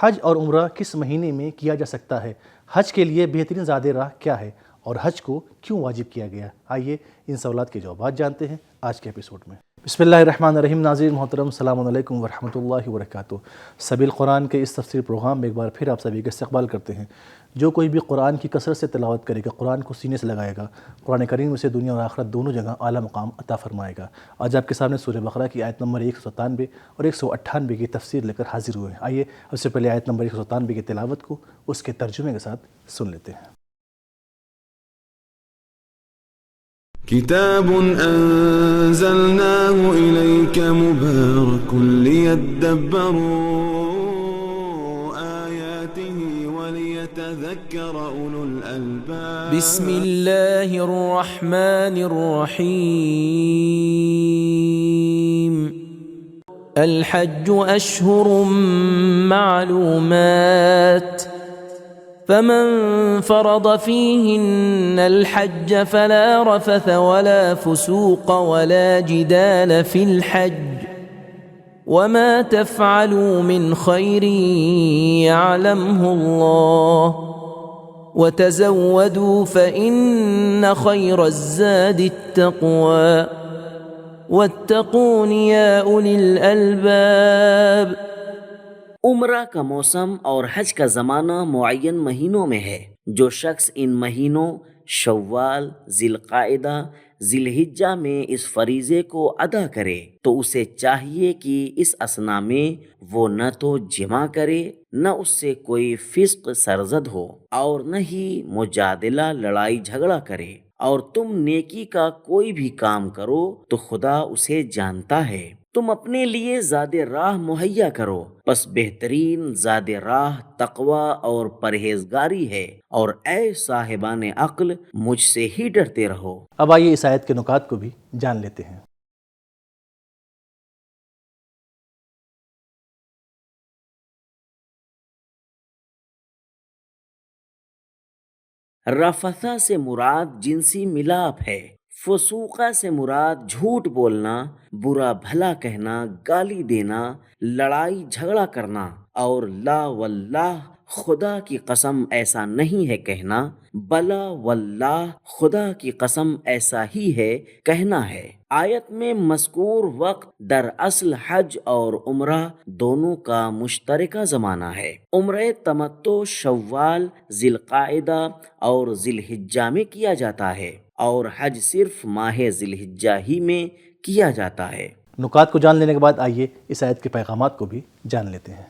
حج اور عمرہ کس مہینے میں کیا جا سکتا ہے؟ حج کے لیے بہترین زاد راہ کیا ہے اور حج کو کیوں واجب کیا گیا؟ آئیے ان سوالات کے جوابات جانتے ہیں آج کے ایپیسوڈ میں۔ بسم اللہ الرحمن الرحیم۔ ناظرین محترم، السلام علیکم ورحمۃ اللہ وبرکاتہ۔ سبیل قرآن کے اس تفسیر پروگرام میں ایک بار پھر آپ سبھی کا استقبال کرتے ہیں۔ جو کوئی بھی قرآن کی کثرت سے تلاوت کرے گا، قرآن کو سینے سے لگائے گا، قرآن کریم اسے دنیا اور آخرت دونوں جگہ اعلیٰ مقام عطا فرمائے گا۔ آج آپ کے سامنے سورہ بقرہ کی آیت نمبر 197 اور 198 کی تفسیر لے کر حاضر ہوئے ہیں۔ آئیے اس سے پہلے آیت نمبر 197 کی تلاوت کو اس کے ترجمے کے ساتھ سن لیتے ہیں۔ کتاب انزلناه الیک مبارک لیدبروا آیاته ولیتذکر اولو الالباب۔ بسم اللہ الرحمن الرحیم۔ الحج اشہر معلومات، فمن فرض فيهن الحج فلا رفث ولا فسوق ولا جدال في الحج، وما تفعلوا من خير يعلمه الله، وتزودوا فإن خير الزاد التقوى، واتقون يا أولي الألباب۔ عمرہ کا موسم اور حج کا زمانہ معین مہینوں میں ہے۔ جو شخص ان مہینوں شوال، ذی القعدہ، ذی الحجہ میں اس فریضے کو ادا کرے تو اسے چاہیے کہ اس اثنا میں وہ نہ تو جمع کرے، نہ اس سے کوئی فسق سرزد ہو، اور نہ ہی مجادلہ لڑائی جھگڑا کرے، اور تم نیکی کا کوئی بھی کام کرو تو خدا اسے جانتا ہے۔ تم اپنے لیے زاد راہ مہیا کرو، پس بہترین زاد راہ تقوی اور پرہیزگاری ہے، اور اے صاحبان عقل مجھ سے ہی ڈرتے رہو۔ اب آئیے اس آیت کے نکات کو بھی جان لیتے ہیں۔ رفثہ سے مراد جنسی ملاپ ہے، فسوقہ سے مراد جھوٹ بولنا، برا بھلا کہنا، گالی دینا، لڑائی جھگڑا کرنا، اور لا واللہ خدا کی قسم ایسا نہیں ہے کہنا، بلا واللہ خدا کی قسم ایسا ہی ہے کہنا ہے۔ آیت میں مذکور وقت دراصل حج اور عمرہ دونوں کا مشترکہ زمانہ ہے۔ عمرہ تمتع شوال، ذی القعدہ اور ذی الحجہ میں کیا جاتا ہے، اور حج صرف ماہ ذی الحجہ ہی میں کیا جاتا ہے۔ نکات کو جان لینے کے بعد آئیے اس آیت کے پیغامات کو بھی جان لیتے ہیں۔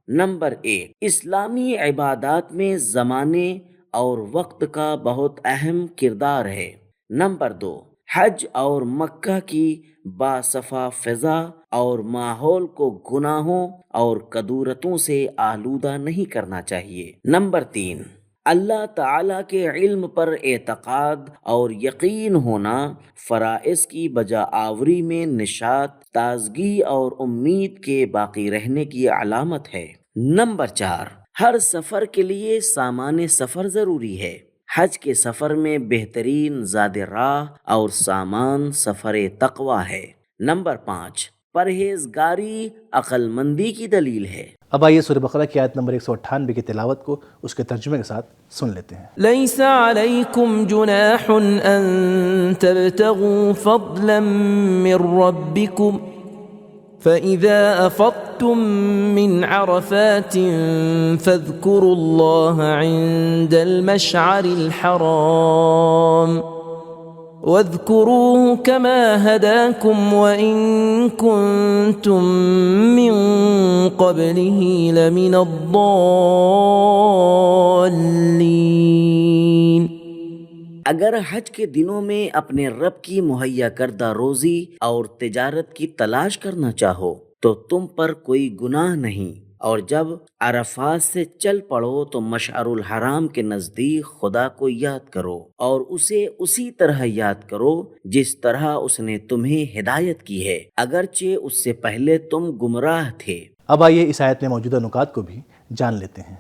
نمبر 1، اسلامی عبادات میں زمانے اور وقت کا بہت اہم کردار ہے۔ نمبر 2، حج اور مکہ کی باصفا فضا اور ماحول کو گناہوں اور کدورتوں سے آلودہ نہیں کرنا چاہیے۔ نمبر 3، اللہ تعالیٰ کے علم پر اعتقاد اور یقین ہونا فرائض کی بجا آوری میں نشاط، تازگی اور امید کے باقی رہنے کی علامت ہے۔ نمبر 4، ہر سفر کے لیے سامان سفر ضروری ہے۔ حج کے سفر میں بہترین زاد راہ اور سامان سفر تقوی ہے۔ نمبر 5، پرہیزگاری عقل مندی کی دلیل ہے۔ اب آئیے سورہ بقرہ کی آیت نمبر 198 کی تلاوت کو اس کے ترجمے کے ساتھ سن لیتے ہیں۔ لیس علیکم جناح ان تبتغوا فضلا من ربکم فإذا أفضتم من عرفات فاذكروا الله عند المشعر الحرام واذكروه كما هداكم وإن كنتم من قبله لمن الضالين۔ اگر حج کے دنوں میں اپنے رب کی مہیا کردہ روزی اور تجارت کی تلاش کرنا چاہو تو تم پر کوئی گناہ نہیں، اور جب عرفات سے چل پڑو تو مشعر الحرام کے نزدیک خدا کو یاد کرو، اور اسے اسی طرح یاد کرو جس طرح اس نے تمہیں ہدایت کی ہے، اگرچہ اس سے پہلے تم گمراہ تھے۔ اب آئیے اس آیت میں موجودہ نکات کو بھی جان لیتے ہیں۔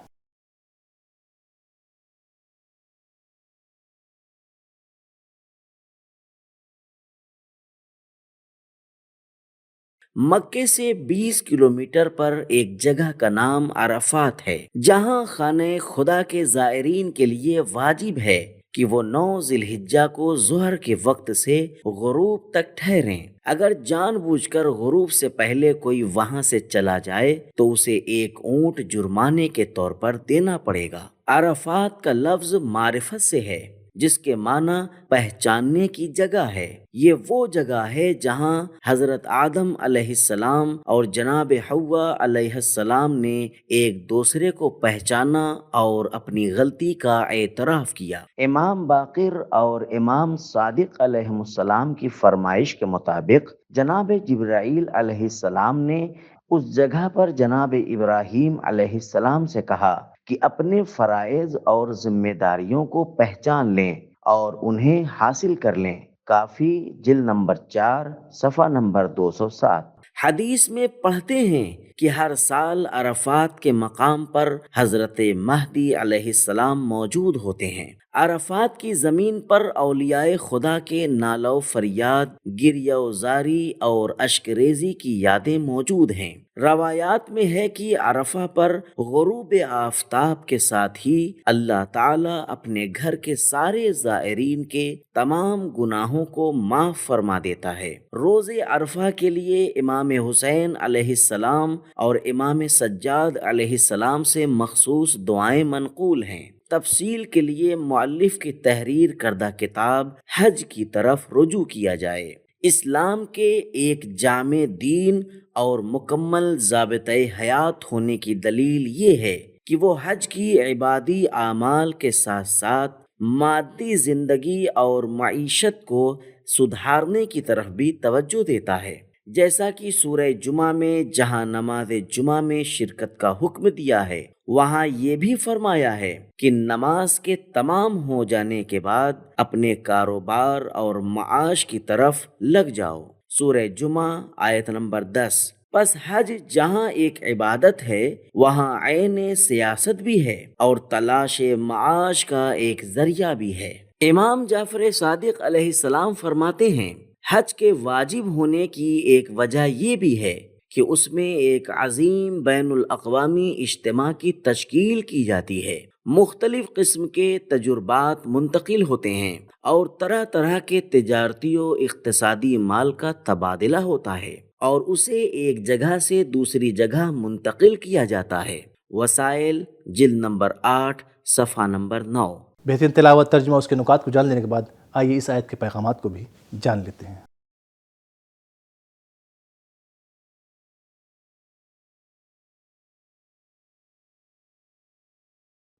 مکے سے 20 کلومیٹر پر ایک جگہ کا نام عرفات ہے، جہاں خانہ خدا کے زائرین کے لیے واجب ہے کہ وہ 9 ذی الحجہ کو ظہر کے وقت سے غروب تک ٹھہریں۔ اگر جان بوجھ کر غروب سے پہلے کوئی وہاں سے چلا جائے تو اسے 1 اونٹ جرمانے کے طور پر دینا پڑے گا۔ عرفات کا لفظ معرفت سے ہے، جس کے معنی پہچاننے کی جگہ ہے۔ یہ وہ جگہ ہے جہاں حضرت آدم علیہ السلام اور جناب حوا علیہ السلام نے ایک دوسرے کو پہچانا اور اپنی غلطی کا اعتراف کیا۔ امام باقر اور امام صادق علیہ السلام کی فرمائش کے مطابق جناب جبرائیل علیہ السلام نے اس جگہ پر جناب ابراہیم علیہ السلام سے کہا کہ اپنے فرائض اور ذمہ داریوں کو پہچان لیں اور انہیں حاصل کر لیں۔ کافی جلد نمبر 4 صفحہ نمبر 207۔ حدیث میں پڑھتے ہیں کہ ہر سال عرفات کے مقام پر حضرت مہدی علیہ السلام موجود ہوتے ہیں۔ عرفات کی زمین پر اولیاء خدا کے نالہ و فریاد، گریہ و زاری اور اشک ریزی کی یادیں موجود ہیں۔ روایات میں ہے کہ عرفہ پر غروب آفتاب کے ساتھ ہی اللہ تعالیٰ اپنے گھر کے سارے زائرین کے تمام گناہوں کو معاف فرما دیتا ہے۔ روز عرفہ کے لیے امام حسین علیہ السلام اور امام سجاد علیہ السلام سے مخصوص دعائیں منقول ہیں۔ تفصیل کے لیے مؤلف کی تحریر کردہ کتاب حج کی طرف رجوع کیا جائے۔ اسلام کے ایک جامع دین اور مکمل ضابطۂ حیات ہونے کی دلیل یہ ہے کہ وہ حج کی عبادی اعمال کے ساتھ ساتھ مادی زندگی اور معیشت کو سدھارنے کی طرف بھی توجہ دیتا ہے، جیسا کہ سورہ جمعہ میں جہاں نماز جمعہ میں شرکت کا حکم دیا ہے، وہاں یہ بھی فرمایا ہے کہ نماز کے تمام ہو جانے کے بعد اپنے کاروبار اور معاش کی طرف لگ جاؤ۔ سورہ جمعہ آیت نمبر 10۔ پس حج جہاں ایک عبادت ہے، وہاں عین سیاست بھی ہے اور تلاش معاش کا ایک ذریعہ بھی ہے۔ امام جعفر صادق علیہ السلام فرماتے ہیں، حج کے واجب ہونے کی ایک وجہ یہ بھی ہے کہ اس میں ایک عظیم بین الاقوامی اجتماع کی تشکیل کی جاتی ہے۔ مختلف قسم کے تجربات منتقل ہوتے ہیں اور طرح طرح کے تجارتی و اقتصادی مال کا تبادلہ ہوتا ہے اور اسے ایک جگہ سے دوسری جگہ منتقل کیا جاتا ہے۔ وسائل جلد نمبر 8 صفحہ نمبر 9۔ بہترین تلاوت، ترجمہ، اس کے نکات کو جان لینے کے بعد آئیے اس آیت کے پیغامات کو بھی جان لیتے ہیں۔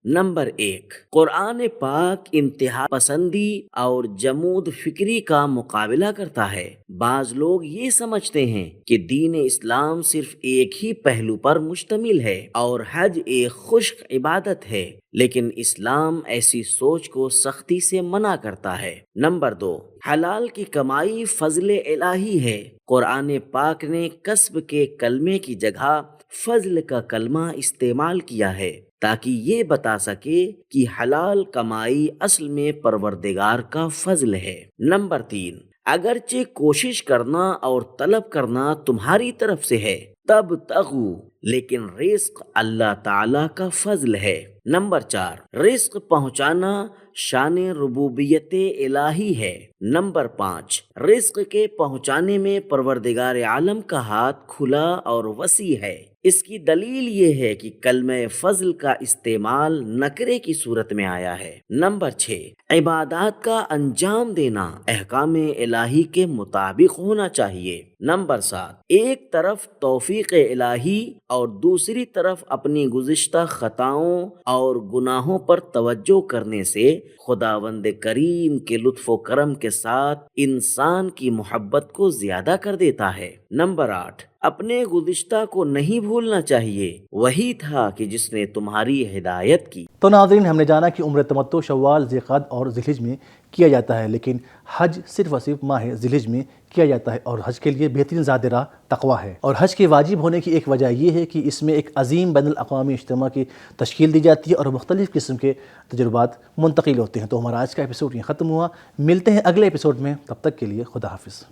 نمبر 1، قرآن پاک انتہا پسندی اور جمود فکری کا مقابلہ کرتا ہے۔ بعض لوگ یہ سمجھتے ہیں کہ دین اسلام صرف ایک ہی پہلو پر مشتمل ہے اور حج ایک خشک عبادت ہے، لیکن اسلام ایسی سوچ کو سختی سے منع کرتا ہے۔ نمبر 2، حلال کی کمائی فضل الہی ہے۔ قرآن پاک نے کسب کے کلمے کی جگہ فضل کا کلمہ استعمال کیا ہے تاکہ یہ بتا سکے کہ حلال کمائی اصل میں پروردگار کا فضل ہے۔ نمبر 3، اگرچہ کوشش کرنا اور طلب کرنا تمہاری طرف سے ہے، تب تغو، لیکن رزق اللہ تعالی کا فضل ہے۔ نمبر 4، رزق پہنچانا شان ربوبیت الہی ہے۔ نمبر 5، رزق کے پہنچانے میں پروردگار عالم کا ہاتھ کھلا اور وسیع ہے۔ اس کی دلیل یہ ہے کہ کلمہ فضل کا استعمال نکرے کی صورت میں آیا ہے۔ نمبر 6، عبادات کا انجام دینا احکام الہی کے مطابق ہونا چاہیے۔ نمبر 7، ایک طرف توفیق الہی اور دوسری طرف اپنی گزشتہ خطاؤں اور گناہوں پر توجہ کرنے سے خداوند کریم کے لطف و کرم کے ساتھ انسان کی محبت کو زیادہ کر دیتا ہے۔ نمبر 8، اپنے گزشتہ کو نہیں بھولنا چاہیے، وہی تھا کہ جس نے تمہاری ہدایت کی۔ تو ناظرین، ہم نے جانا کہ عمر تمتع شوال، ذی القعدہ اور ذی الحجہ میں کیا جاتا ہے، لیکن حج صرف اور صرف ماہ ذی الحجہ میں کیا جاتا ہے، اور حج کے لیے بہترین زاد راہ تقویٰ ہے۔ اور حج کے واجب ہونے کی ایک وجہ یہ ہے کہ اس میں ایک عظیم بین الاقوامی اجتماع کی تشکیل دی جاتی ہے اور مختلف قسم کے تجربات منتقل ہوتے ہیں۔ تو ہمارا آج کا ایپیسوڈ یہ ختم ہوا، ملتے ہیں اگلے ایپیسوڈ میں، تب تک کے لیے خدا حافظ۔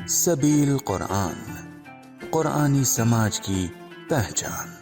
سبیل قرآن، قرآنی سماج کی پہچان۔